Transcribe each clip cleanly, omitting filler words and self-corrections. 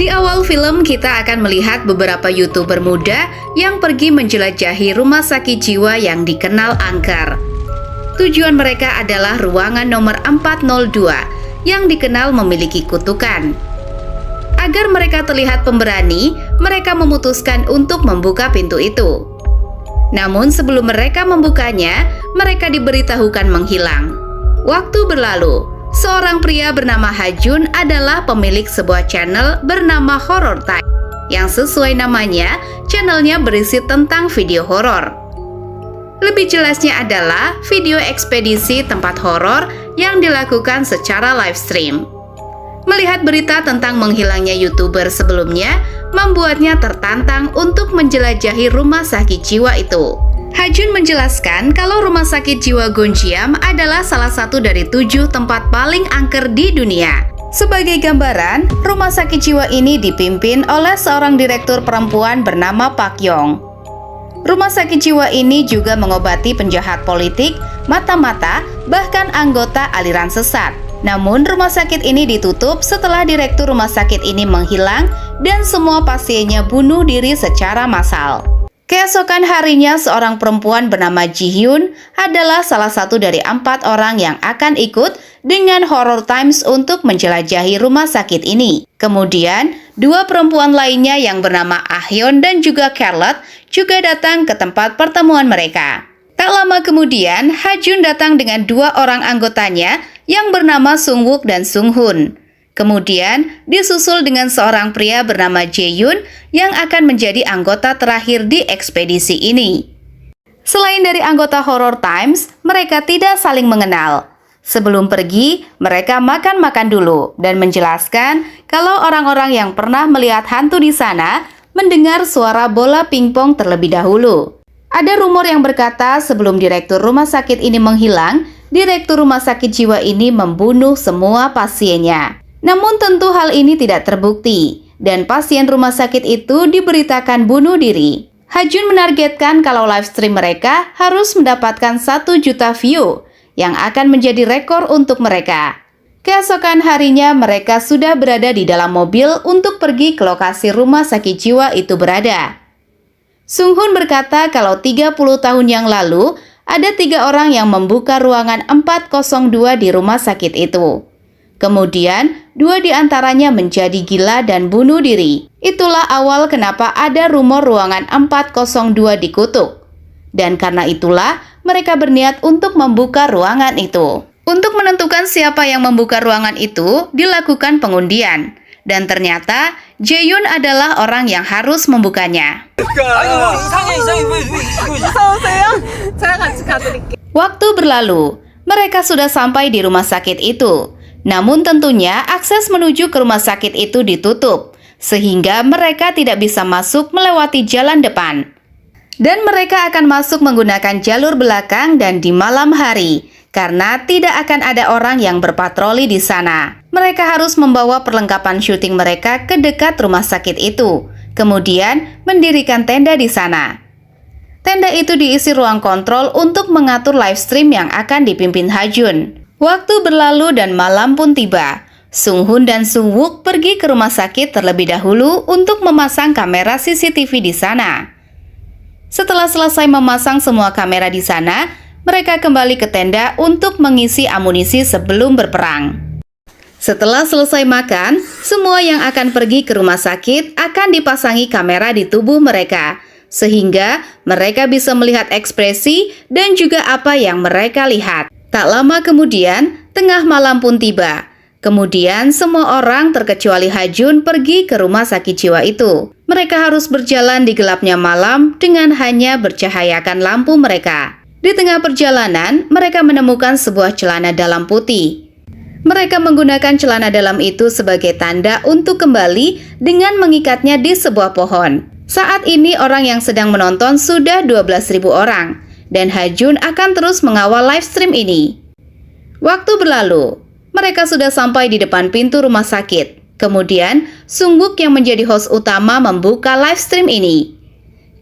Di awal film, kita akan melihat beberapa YouTuber muda yang pergi menjelajahi rumah sakit jiwa yang dikenal angker. Tujuan mereka adalah ruangan nomor 402 yang dikenal memiliki kutukan. Agar mereka terlihat pemberani, mereka memutuskan untuk membuka pintu itu. Namun sebelum mereka membukanya, mereka diberitahukan menghilang. Waktu berlalu. Seorang pria bernama Hajun adalah pemilik sebuah channel bernama Horror Time. Yang sesuai namanya, channelnya berisi tentang video horor. Lebih jelasnya adalah video ekspedisi tempat horor yang dilakukan secara live stream. Melihat berita tentang menghilangnya YouTuber sebelumnya, membuatnya tertantang untuk menjelajahi rumah sakit jiwa itu. Hajun menjelaskan kalau rumah sakit jiwa Gonjiam adalah salah satu dari 7 tempat paling angker di dunia. Sebagai gambaran, rumah sakit jiwa ini dipimpin oleh seorang direktur perempuan bernama Pak Yong. Rumah sakit jiwa ini juga mengobati penjahat politik, mata-mata, bahkan anggota aliran sesat. Namun, rumah sakit ini ditutup setelah direktur rumah sakit ini menghilang dan semua pasiennya bunuh diri secara massal. Keesokan harinya, seorang perempuan bernama Ji Hyun adalah salah satu dari 4 orang yang akan ikut dengan Horror Times untuk menjelajahi rumah sakit ini. Kemudian, 2 perempuan lainnya yang bernama Ah Hyun dan juga Charlotte juga datang ke tempat pertemuan mereka. Tak lama kemudian, Hajun datang dengan 2 orang anggotanya yang bernama Sung Wook dan Sung Hoon. Kemudian disusul dengan seorang pria bernama Jae-yoon yang akan menjadi anggota terakhir di ekspedisi ini. Selain dari anggota Horror Times, mereka tidak saling mengenal. Sebelum pergi, mereka makan-makan dulu dan menjelaskan kalau orang-orang yang pernah melihat hantu di sana mendengar suara bola pingpong terlebih dahulu. Ada rumor yang berkata sebelum direktur rumah sakit ini menghilang, direktur rumah sakit jiwa ini membunuh semua pasiennya. Namun tentu hal ini tidak terbukti, dan pasien rumah sakit itu diberitakan bunuh diri. Hajun menargetkan kalau live stream mereka harus mendapatkan 1 juta view, yang akan menjadi rekor untuk mereka. Keesokan harinya mereka sudah berada di dalam mobil untuk pergi ke lokasi rumah sakit jiwa itu berada. Sung Hoon berkata kalau 30 tahun yang lalu, ada 3 orang yang membuka ruangan 402 di rumah sakit itu. Kemudian, 2 di antaranya menjadi gila dan bunuh diri. Itulah awal kenapa ada rumor ruangan 402 dikutuk. Dan karena itulah, mereka berniat untuk membuka ruangan itu. Untuk menentukan siapa yang membuka ruangan itu, dilakukan pengundian. Dan ternyata, Jae-yoon adalah orang yang harus membukanya. Waktu berlalu, mereka sudah sampai di rumah sakit itu. Namun tentunya akses menuju ke rumah sakit itu ditutup, sehingga mereka tidak bisa masuk melewati jalan depan. Dan mereka akan masuk menggunakan jalur belakang dan di malam hari, karena tidak akan ada orang yang berpatroli di sana. Mereka harus membawa perlengkapan syuting mereka ke dekat rumah sakit itu, kemudian mendirikan tenda di sana. Tenda itu diisi ruang kontrol untuk mengatur live stream yang akan dipimpin Hajun. Waktu berlalu dan malam pun tiba. Sung Hoon dan Sung Wook pergi ke rumah sakit terlebih dahulu untuk memasang kamera CCTV di sana. Setelah selesai memasang semua kamera di sana, mereka kembali ke tenda untuk mengisi amunisi sebelum berperang. Setelah selesai makan, semua yang akan pergi ke rumah sakit akan dipasangi kamera di tubuh mereka, sehingga mereka bisa melihat ekspresi dan juga apa yang mereka lihat. Tak lama kemudian, tengah malam pun tiba. Kemudian semua orang terkecuali Hajun pergi ke rumah sakit jiwa itu. Mereka harus berjalan di gelapnya malam dengan hanya bercahayakan lampu mereka. Di tengah perjalanan, mereka menemukan sebuah celana dalam putih. Mereka menggunakan celana dalam itu sebagai tanda untuk kembali dengan mengikatnya di sebuah pohon. Saat ini orang yang sedang menonton sudah 12.000 orang. Dan Hajun akan terus mengawal live stream ini. Waktu berlalu, mereka sudah sampai di depan pintu rumah sakit. Kemudian, Sung Wook yang menjadi host utama membuka live stream ini.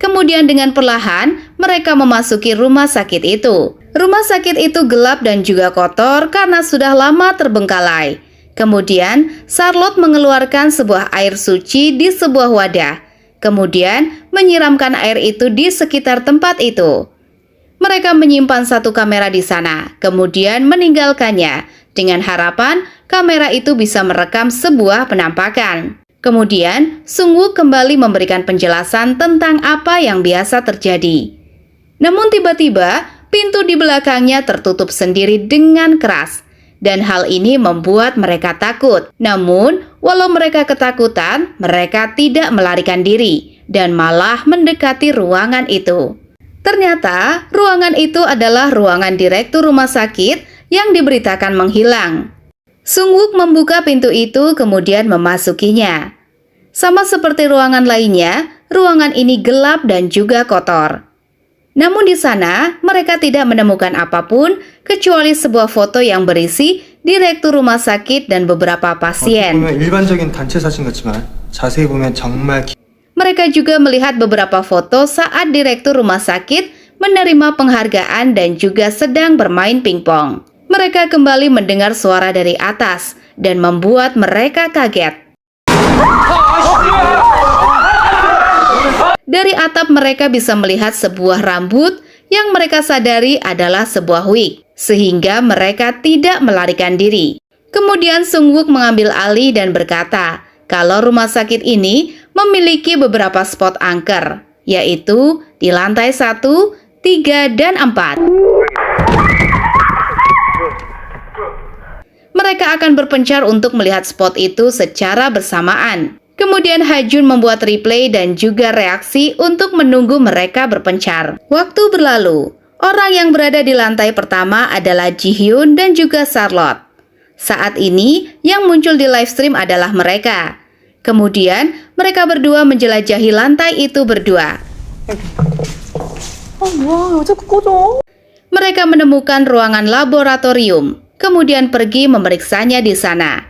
Kemudian dengan perlahan, mereka memasuki rumah sakit itu. Rumah sakit itu gelap dan juga kotor karena sudah lama terbengkalai. Kemudian, Charlotte mengeluarkan sebuah air suci di sebuah wadah, kemudian menyiramkan air itu di sekitar tempat itu. Mereka menyimpan satu kamera di sana, kemudian meninggalkannya dengan harapan kamera itu bisa merekam sebuah penampakan. Kemudian, Sung-wook kembali memberikan penjelasan tentang apa yang biasa terjadi. Namun tiba-tiba, pintu di belakangnya tertutup sendiri dengan keras. Dan hal ini membuat mereka takut. Namun, walau mereka ketakutan, mereka tidak melarikan diri dan malah mendekati ruangan itu. Ternyata, ruangan itu adalah ruangan direktur rumah sakit yang diberitakan menghilang. Sung-wook membuka pintu itu kemudian memasukinya. Sama seperti ruangan lainnya, ruangan ini gelap dan juga kotor. Namun di sana, mereka tidak menemukan apapun kecuali sebuah foto yang berisi direktur rumah sakit dan beberapa pasien. 일반적인 단체 사진 같지만 자세히 보면 정말 Mereka juga melihat beberapa foto saat direktur rumah sakit menerima penghargaan dan juga sedang bermain pingpong. Mereka kembali mendengar suara dari atas dan membuat mereka kaget. Dari atap mereka bisa melihat sebuah rambut yang mereka sadari adalah sebuah wig, sehingga mereka tidak melarikan diri. Kemudian Sung-wook mengambil alih dan berkata kalau rumah sakit ini memiliki beberapa spot angker, yaitu di lantai 1, 3, dan 4. Mereka akan berpencar untuk melihat spot itu secara bersamaan. Kemudian Ha-jun membuat replay dan juga reaksi untuk menunggu mereka berpencar. Waktu berlalu, orang yang berada di lantai pertama adalah Ji-hyun dan juga Charlotte. Saat ini, yang muncul di live stream adalah mereka. Kemudian, mereka berdua menjelajahi lantai itu berdua. Mereka menemukan ruangan laboratorium, kemudian pergi memeriksanya di sana.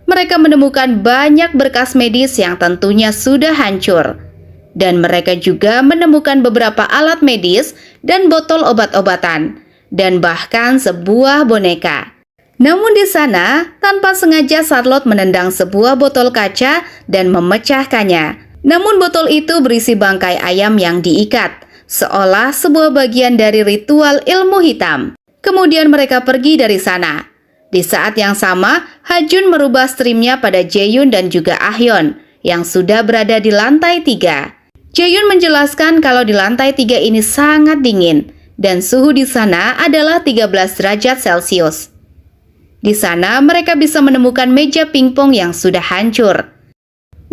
Mereka menemukan banyak berkas medis yang tentunya sudah hancur. Dan mereka juga menemukan beberapa alat medis dan botol obat-obatan, dan bahkan sebuah boneka. Namun di sana, tanpa sengaja Charlotte menendang sebuah botol kaca dan memecahkannya. Namun botol itu berisi bangkai ayam yang diikat, seolah sebuah bagian dari ritual ilmu hitam. Kemudian mereka pergi dari sana. Di saat yang sama, Ha-jun merubah streamnya pada Jae-yoon dan juga Ah-yeon yang sudah berada di lantai 3. Jae-yoon menjelaskan kalau di lantai 3 ini sangat dingin dan suhu di sana adalah 13 derajat Celcius. Di sana mereka bisa menemukan meja pingpong yang sudah hancur.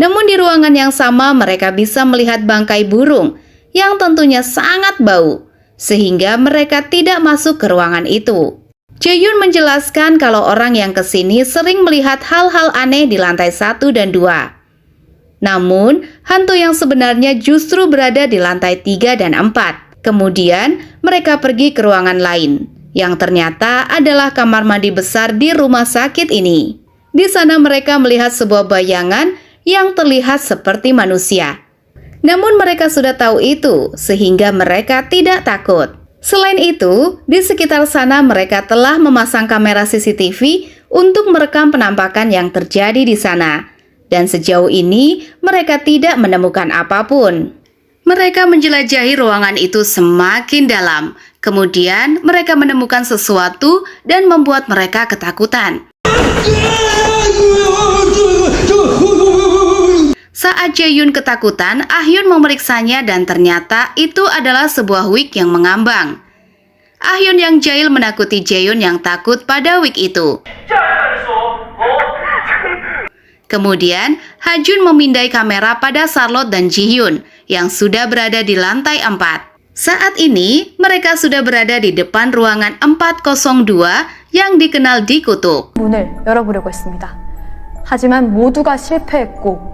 Namun di ruangan yang sama mereka bisa melihat bangkai burung yang tentunya sangat bau, sehingga mereka tidak masuk ke ruangan itu. Jae-yoon menjelaskan kalau orang yang kesini sering melihat hal-hal aneh di lantai 1 dan 2. Namun, hantu yang sebenarnya justru berada di lantai 3 dan 4. Kemudian, mereka pergi ke ruangan lain, yang ternyata adalah kamar mandi besar di rumah sakit ini. Di sana mereka melihat sebuah bayangan yang terlihat seperti manusia. Namun mereka sudah tahu itu, sehingga mereka tidak takut. Selain itu, di sekitar sana mereka telah memasang kamera CCTV untuk merekam penampakan yang terjadi di sana. Dan sejauh ini, mereka tidak menemukan apapun. Mereka menjelajahi ruangan itu semakin dalam. Kemudian, mereka menemukan sesuatu dan membuat mereka ketakutan. Saat Jae-yoon ketakutan, Ah-yeon memeriksanya dan ternyata itu adalah sebuah wig yang mengambang. Ah-yeon yang jahil menakuti Jae-yoon yang takut pada wig itu. Kemudian, Ha-jun memindai kamera pada Charlotte dan Ji-hyun yang sudah berada di lantai 4. Saat ini, mereka sudah berada di depan ruangan 402 yang dikenal dikutuk. 문을 열어보려고 했습니다. 하지만 모두가 실패했고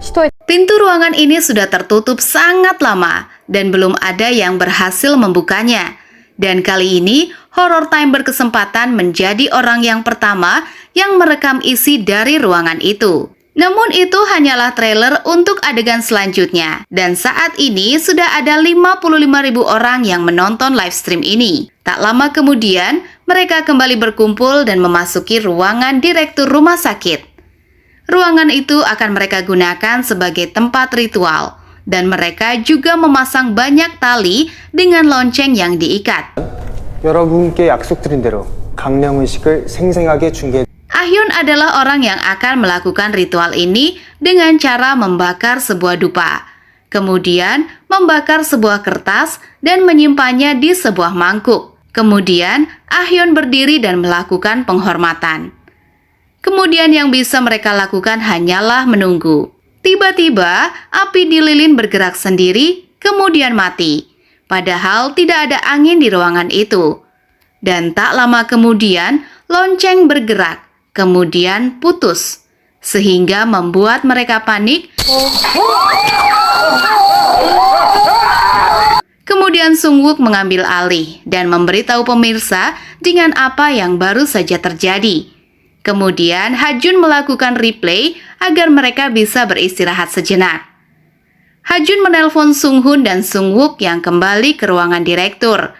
Pintu ruangan ini sudah tertutup sangat lama dan belum ada yang berhasil membukanya. Dan kali ini, Horror Time berkesempatan menjadi orang yang pertama yang merekam isi dari ruangan itu. Namun itu hanyalah trailer untuk adegan selanjutnya. Dan saat ini sudah ada 55.000 orang yang menonton live stream ini. Tak lama kemudian, mereka kembali berkumpul dan memasuki ruangan direktur rumah sakit. Ruangan itu akan mereka gunakan sebagai tempat ritual, dan mereka juga memasang banyak tali dengan lonceng yang diikat. 여러분께 약속드린 대로 강령의식을 생생하게 중계. Ahyun adalah orang yang akan melakukan ritual ini dengan cara membakar sebuah dupa, kemudian membakar sebuah kertas dan menyimpannya di sebuah mangkuk. Kemudian Ahyun berdiri dan melakukan penghormatan. Kemudian yang bisa mereka lakukan hanyalah menunggu. Tiba-tiba api di lilin bergerak sendiri, kemudian mati. Padahal tidak ada angin di ruangan itu. Dan tak lama kemudian lonceng bergerak, kemudian putus, sehingga membuat mereka panik. Kemudian Sungwook mengambil alih dan memberitahu pemirsa dengan apa yang baru saja terjadi. Kemudian Hajun melakukan replay agar mereka bisa beristirahat sejenak. Hajun menelpon Sunghun dan Sungwook yang kembali ke ruangan direktur.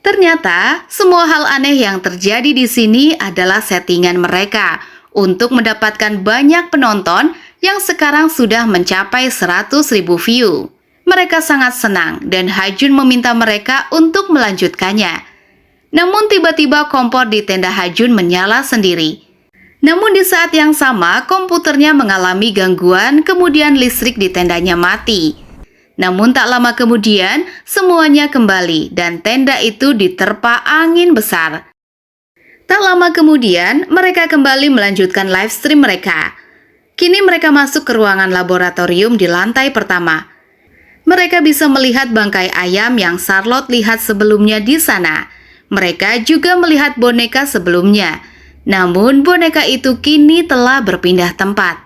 Ternyata semua hal aneh yang terjadi di sini adalah settingan mereka untuk mendapatkan banyak penonton yang sekarang sudah mencapai 100.000 view. Mereka sangat senang dan Hajun meminta mereka untuk melanjutkannya. Namun tiba-tiba kompor di tenda Hajun menyala sendiri. Namun di saat yang sama komputernya mengalami gangguan, kemudian listrik di tendanya mati. Namun tak lama kemudian semuanya kembali dan tenda itu diterpa angin besar. Tak lama kemudian mereka kembali melanjutkan live stream mereka. Kini mereka masuk ke ruangan laboratorium di lantai pertama. Mereka bisa melihat bangkai ayam yang Charlotte lihat sebelumnya di sana. Mereka juga melihat boneka sebelumnya. Namun boneka itu kini telah berpindah tempat.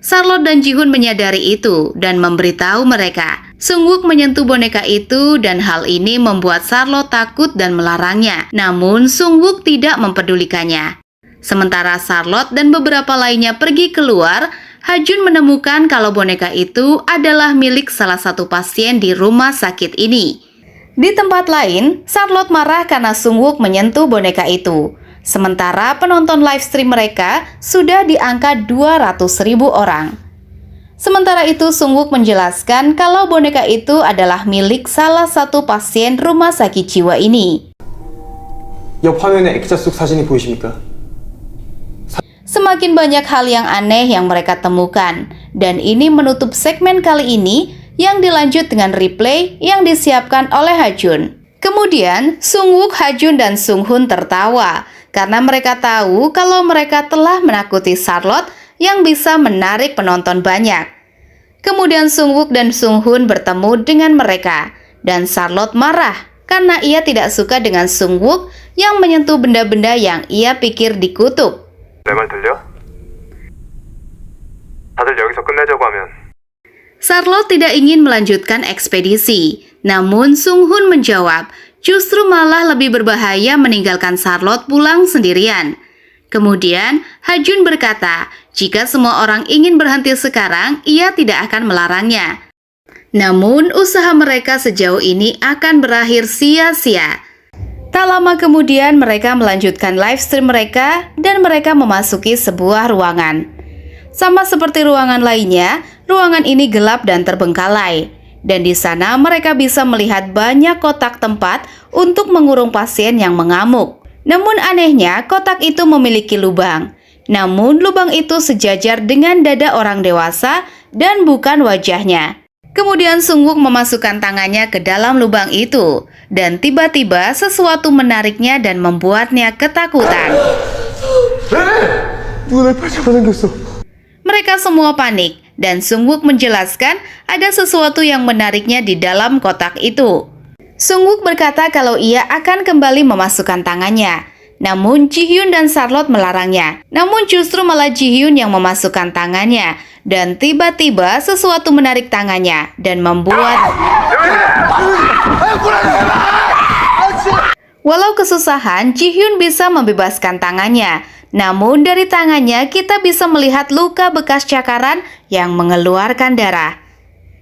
Charlotte dan Jihun menyadari itu dan memberitahu mereka. Sungwook menyentuh boneka itu dan hal ini membuat Charlotte takut dan melarangnya. Namun Sungwook tidak mempedulikannya. Sementara Charlotte dan beberapa lainnya pergi keluar, Hajun menemukan kalau boneka itu adalah milik salah satu pasien di rumah sakit ini. Di tempat lain, Charlotte marah karena Sungwook menyentuh boneka itu. Sementara penonton live stream mereka sudah di angka 200.000 orang. Sementara itu Sungwook menjelaskan kalau boneka itu adalah milik salah satu pasien rumah sakit jiwa ini. 옆 화면에 액자 속 사진이 보이십니까? Semakin banyak hal yang aneh yang mereka temukan, dan ini menutup segmen kali ini yang dilanjut dengan replay yang disiapkan oleh Hajun. Kemudian Sungwook, Hajun, dan Sunghun tertawa karena mereka tahu kalau mereka telah menakuti Charlotte yang bisa menarik penonton banyak. Kemudian Sungwook dan Sunghun bertemu dengan mereka, dan Charlotte marah karena ia tidak suka dengan Sungwook yang menyentuh benda-benda yang ia pikir dikutuk. 내 말 들려? 다들 여기서 끝내자고 하면 Charlotte tidak ingin melanjutkan ekspedisi, namun Sunghun menjawab, justru malah lebih berbahaya meninggalkan Charlotte pulang sendirian. Kemudian Hajun berkata, jika semua orang ingin berhenti sekarang, ia tidak akan melarangnya. Namun usaha mereka sejauh ini akan berakhir sia-sia. Tak lama kemudian mereka melanjutkan live stream mereka dan mereka memasuki sebuah ruangan. Sama seperti ruangan lainnya, ruangan ini gelap dan terbengkalai. Dan di sana mereka bisa melihat banyak kotak tempat untuk mengurung pasien yang mengamuk. Namun anehnya, kotak itu memiliki lubang. Namun lubang itu sejajar dengan dada orang dewasa dan bukan wajahnya. Kemudian Sungwook memasukkan tangannya ke dalam lubang itu. Dan tiba-tiba sesuatu menariknya dan membuatnya ketakutan. 누가 날 팔 잡아당겼어. Mereka semua panik dan Sungwook menjelaskan ada sesuatu yang menariknya di dalam kotak itu. Sungwook berkata kalau ia akan kembali memasukkan tangannya. Namun Jihyun dan Charlotte melarangnya. Namun justru malah Jihyun yang memasukkan tangannya. Dan tiba-tiba sesuatu menarik tangannya dan membuat... Walau kesusahan, Jihyun bisa membebaskan tangannya. Namun dari tangannya kita bisa melihat luka bekas cakaran yang mengeluarkan darah.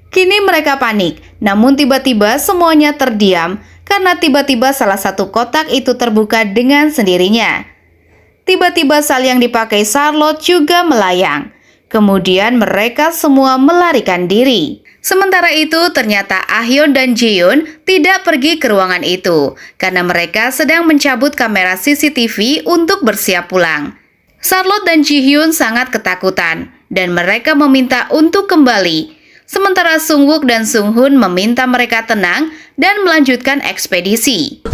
Kini mereka panik, namun tiba-tiba semuanya terdiam karena tiba-tiba salah satu kotak itu terbuka dengan sendirinya. Tiba-tiba sal yang dipakai Charlotte juga melayang. Kemudian mereka semua melarikan diri. Sementara itu, ternyata Ah-hyun dan Ji-hyun tidak pergi ke ruangan itu karena mereka sedang mencabut kamera CCTV untuk bersiap pulang. Charlotte dan Ji-hyun sangat ketakutan dan mereka meminta untuk kembali. Sementara Sung-wook dan Sung-hoon meminta mereka tenang dan melanjutkan ekspedisi.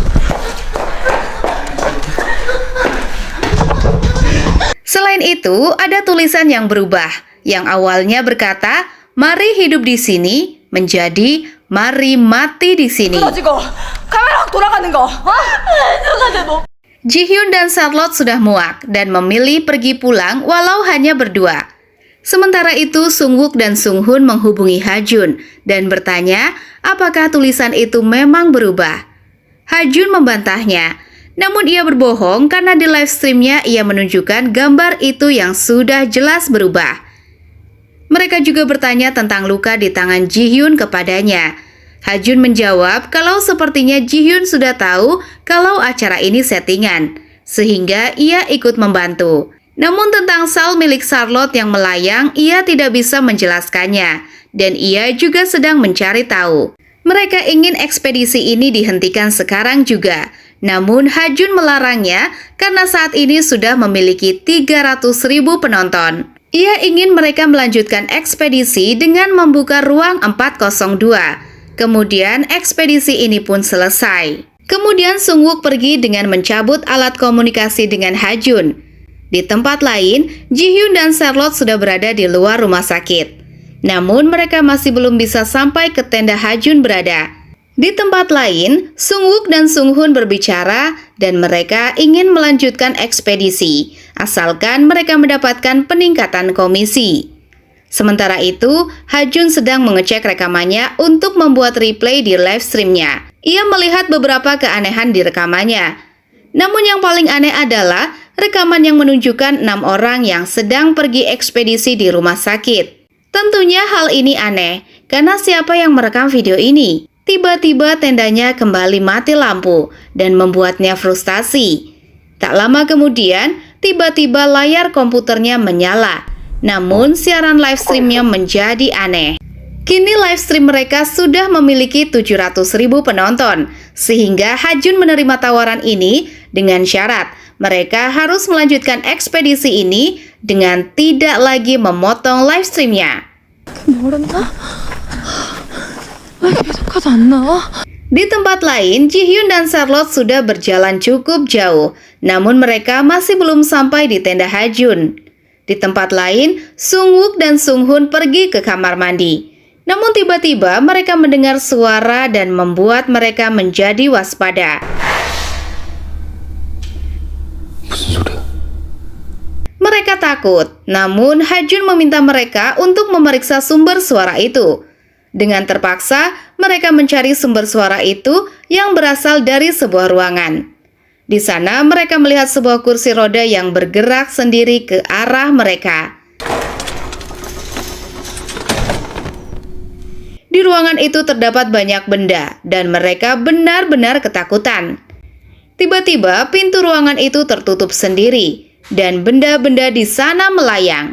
Selain itu, ada tulisan yang berubah, yang awalnya berkata, "Mari hidup di sini," menjadi "Mari mati di sini." Ji-hyun dan Charlotte sudah muak dan memilih pergi pulang walau hanya berdua. Sementara itu, Sung-wook dan Sung-hoon menghubungi Ha-jun dan bertanya apakah tulisan itu memang berubah. Ha-jun membantahnya, namun ia berbohong karena di live streamnya ia menunjukkan gambar itu yang sudah jelas berubah. Mereka juga bertanya tentang luka di tangan Ji-hyun kepadanya. Ha-jun menjawab kalau sepertinya Ji-hyun sudah tahu kalau acara ini settingan, sehingga ia ikut membantu. Namun tentang sal milik Charlotte yang melayang, ia tidak bisa menjelaskannya, dan ia juga sedang mencari tahu. Mereka ingin ekspedisi ini dihentikan sekarang juga, namun Ha-jun melarangnya karena saat ini sudah memiliki 300.000 penonton. Ia ingin mereka melanjutkan ekspedisi dengan membuka ruang 402. Kemudian ekspedisi ini pun selesai. Kemudian Sung-wook pergi dengan mencabut alat komunikasi dengan Ha-jun. Di tempat lain, Ji-hyun dan Charlotte sudah berada di luar rumah sakit. Namun mereka masih belum bisa sampai ke tenda Ha-jun berada. Di tempat lain, Sung-wook dan Sung-hoon berbicara dan mereka ingin melanjutkan ekspedisi, asalkan mereka mendapatkan peningkatan komisi. Sementara itu, Ha-jun sedang mengecek rekamannya untuk membuat replay di live streamnya. Ia melihat beberapa keanehan di rekamannya. Namun yang paling aneh adalah rekaman yang menunjukkan 6 orang yang sedang pergi ekspedisi di rumah sakit. Tentunya hal ini aneh, karena siapa yang merekam video ini? Tiba-tiba tendanya kembali mati lampu dan membuatnya frustasi. Tak lama kemudian, tiba-tiba layar komputernya menyala. Namun siaran live streamnya menjadi aneh. Kini live stream mereka sudah memiliki 700.000 penonton, sehingga Ha-jun menerima tawaran ini dengan syarat mereka harus melanjutkan ekspedisi ini dengan tidak lagi memotong live streamnya. Di tempat lain, Ji-hyun dan Charlotte sudah berjalan cukup jauh, namun mereka masih belum sampai di tenda Ha-jun. Di tempat lain, Sung-wook dan Sung-hoon pergi ke kamar mandi. Namun tiba-tiba mereka mendengar suara dan membuat mereka menjadi waspada. Mereka takut, namun Ha-jun meminta mereka untuk memeriksa sumber suara itu. Dengan terpaksa, mereka mencari sumber suara itu yang berasal dari sebuah ruangan. Di sana mereka melihat sebuah kursi roda yang bergerak sendiri ke arah mereka. Di ruangan itu terdapat banyak benda dan mereka benar-benar ketakutan. Tiba-tiba pintu ruangan itu tertutup sendiri dan benda-benda di sana melayang.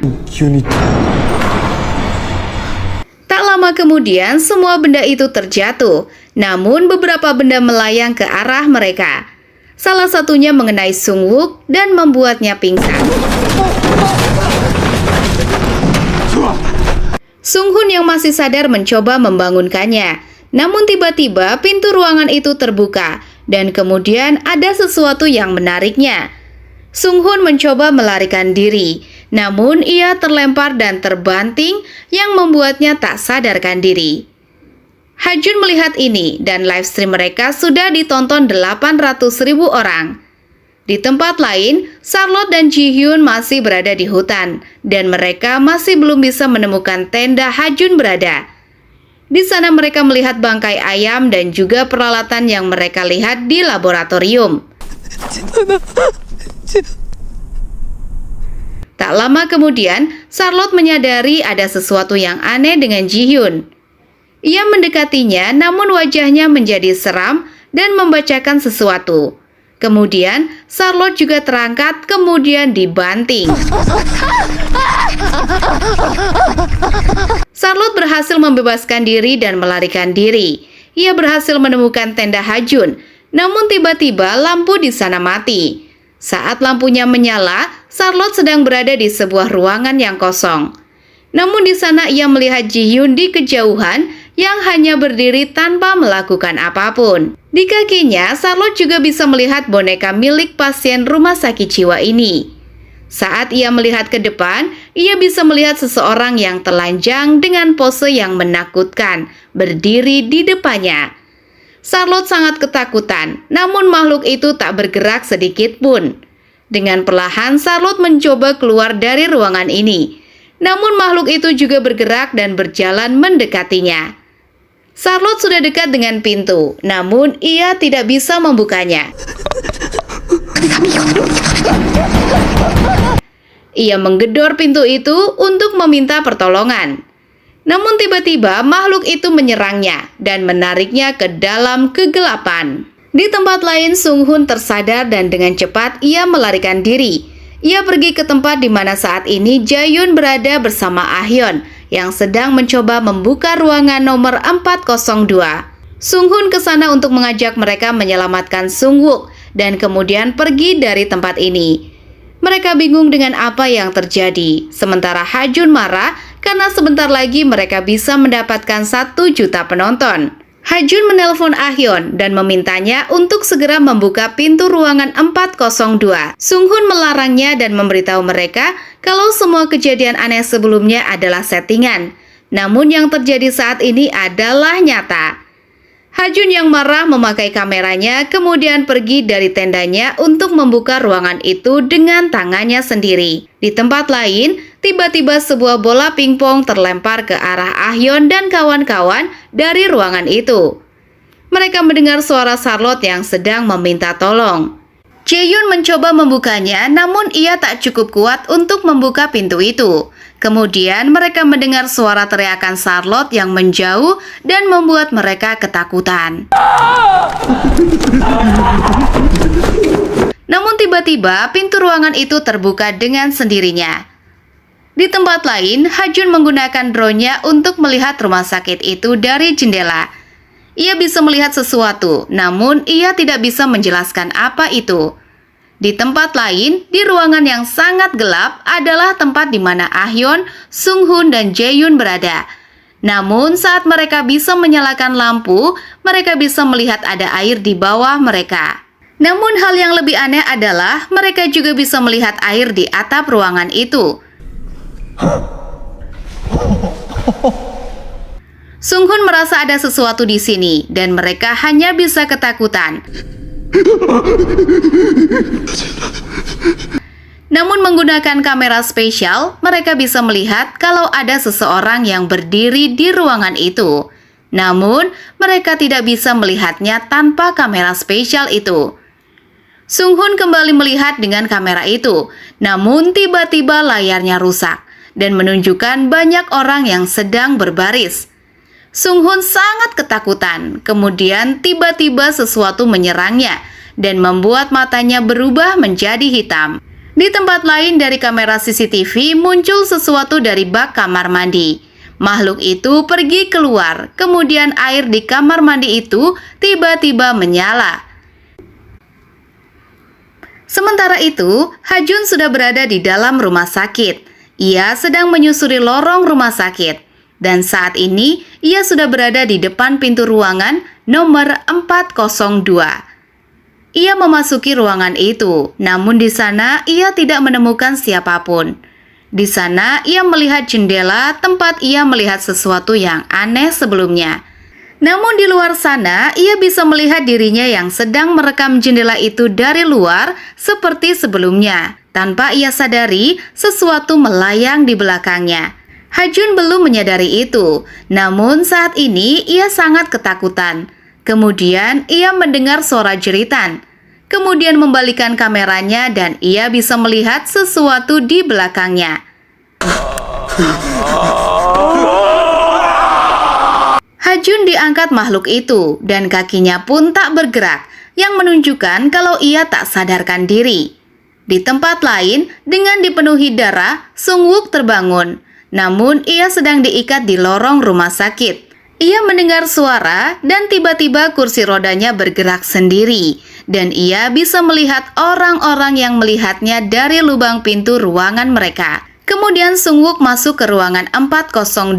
Tak lama kemudian semua benda itu terjatuh, namun beberapa benda melayang ke arah mereka. Salah satunya mengenai Sung-wook dan membuatnya pingsan. Sung-hoon yang masih sadar mencoba membangunkannya. Namun tiba-tiba pintu ruangan itu terbuka dan kemudian ada sesuatu yang menariknya. Sung-hoon mencoba melarikan diri, namun ia terlempar dan terbanting yang membuatnya tak sadarkan diri. Ha-jun melihat ini dan live stream mereka sudah ditonton 800.000 orang. Di tempat lain, Charlotte dan Ji-hyun masih berada di hutan dan mereka masih belum bisa menemukan tenda Ha-jun berada. Di sana mereka melihat bangkai ayam dan juga peralatan yang mereka lihat di laboratorium. Tak lama kemudian, Charlotte menyadari ada sesuatu yang aneh dengan Ji-hyun. Ia mendekatinya namun wajahnya menjadi seram dan membacakan sesuatu. Kemudian, Charlotte juga terangkat kemudian dibanting. Charlotte berhasil membebaskan diri dan melarikan diri. Ia berhasil menemukan tenda Hajun, namun tiba-tiba lampu di sana mati. Saat lampunya menyala, Charlotte sedang berada di sebuah ruangan yang kosong. Namun di sana ia melihat Ji-hyun di kejauhan yang hanya berdiri tanpa melakukan apapun. Di kakinya, Charlotte juga bisa melihat boneka milik pasien rumah sakit jiwa ini. Saat ia melihat ke depan, ia bisa melihat seseorang yang telanjang dengan pose yang menakutkan berdiri di depannya. Charlotte sangat ketakutan, namun makhluk itu tak bergerak sedikit pun. Dengan perlahan, Charlotte mencoba keluar dari ruangan ini. Namun makhluk itu juga bergerak dan berjalan mendekatinya. Charlotte sudah dekat dengan pintu, namun ia tidak bisa membukanya. Ia menggedor pintu itu untuk meminta pertolongan. Namun tiba-tiba makhluk itu menyerangnya dan menariknya ke dalam kegelapan. Di tempat lain, Sung-hoon tersadar dan dengan cepat ia melarikan diri. Ia pergi ke tempat di mana saat ini Jae-yoon berada bersama Ah-hyun yang sedang mencoba membuka ruangan nomor 402. Sung-hoon ke sana untuk mengajak mereka menyelamatkan Sung-wook dan kemudian pergi dari tempat ini. Mereka bingung dengan apa yang terjadi, sementara Hajun marah karena sebentar lagi mereka bisa mendapatkan 1 juta penonton. Hajun menelpon Ah-hyun dan memintanya untuk segera membuka pintu ruangan 402. Sung-hoon melarangnya dan memberitahu mereka kalau semua kejadian aneh sebelumnya adalah settingan. Namun yang terjadi saat ini adalah nyata. Hajun yang marah memakai kameranya kemudian pergi dari tendanya untuk membuka ruangan itu dengan tangannya sendiri. Di tempat lain, tiba-tiba sebuah bola pingpong terlempar ke arah Ah-hyun dan kawan-kawan dari ruangan itu. Mereka mendengar suara Charlotte yang sedang meminta tolong. Jae-yoon mencoba membukanya, namun ia tak cukup kuat untuk membuka pintu itu. Kemudian mereka mendengar suara teriakan Charlotte yang menjauh dan membuat mereka ketakutan. Namun tiba-tiba pintu ruangan itu terbuka dengan sendirinya. Di tempat lain, Hajun menggunakan drone-nya untuk melihat rumah sakit itu dari jendela. Ia bisa melihat sesuatu, namun ia tidak bisa menjelaskan apa itu. Di tempat lain, di ruangan yang sangat gelap adalah tempat di mana Ah-hyun, Sung-hoon, dan Jae-yoon berada. Namun saat mereka bisa menyalakan lampu, mereka bisa melihat ada air di bawah mereka. Namun hal yang lebih aneh adalah mereka juga bisa melihat air di atap ruangan itu. Sung-hoon merasa ada sesuatu di sini dan mereka hanya bisa ketakutan. Namun menggunakan kamera spesial, mereka bisa melihat kalau ada seseorang yang berdiri di ruangan itu. Namun, mereka tidak bisa melihatnya tanpa kamera spesial itu. Sung-hoon kembali melihat dengan kamera itu, namun tiba-tiba layarnya rusak dan menunjukkan banyak orang yang sedang berbaris. Sung-hoon sangat ketakutan, kemudian tiba-tiba sesuatu menyerangnya dan membuat matanya berubah menjadi hitam. Di tempat lain dari kamera CCTV muncul sesuatu dari bak kamar mandi. Makhluk itu pergi keluar, kemudian air di kamar mandi itu tiba-tiba menyala. Sementara itu, Hajun sudah berada di dalam rumah sakit. Ia sedang menyusuri lorong rumah sakit. Dan saat ini, ia sudah berada di depan pintu ruangan nomor 402. Ia memasuki ruangan itu, namun di sana ia tidak menemukan siapapun. Di sana, ia melihat jendela tempat ia melihat sesuatu yang aneh sebelumnya. Namun di luar sana, ia bisa melihat dirinya yang sedang merekam jendela itu dari luar seperti sebelumnya. Tanpa ia sadari, sesuatu melayang di belakangnya. Hajun belum menyadari itu, namun saat ini ia sangat ketakutan. Kemudian ia mendengar suara jeritan. Kemudian membalikan kameranya dan ia bisa melihat sesuatu di belakangnya. Hajun diangkat makhluk itu dan kakinya pun tak bergerak. yang menunjukkan kalau ia tak sadarkan diri. Di tempat lain, dengan dipenuhi darah, Sung Wook terbangun. Namun, ia sedang diikat di lorong rumah sakit. Ia mendengar suara dan tiba-tiba kursi rodanya bergerak sendiri. Dan ia bisa melihat orang-orang yang melihatnya dari lubang pintu ruangan mereka. Kemudian Sung Wook masuk ke ruangan 402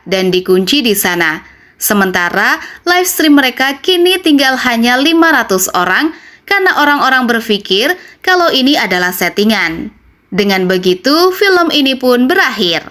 dan dikunci di sana. Sementara live stream mereka kini tinggal hanya 500 orang karena orang-orang berpikir kalau ini adalah settingan. Dengan begitu, film ini pun berakhir.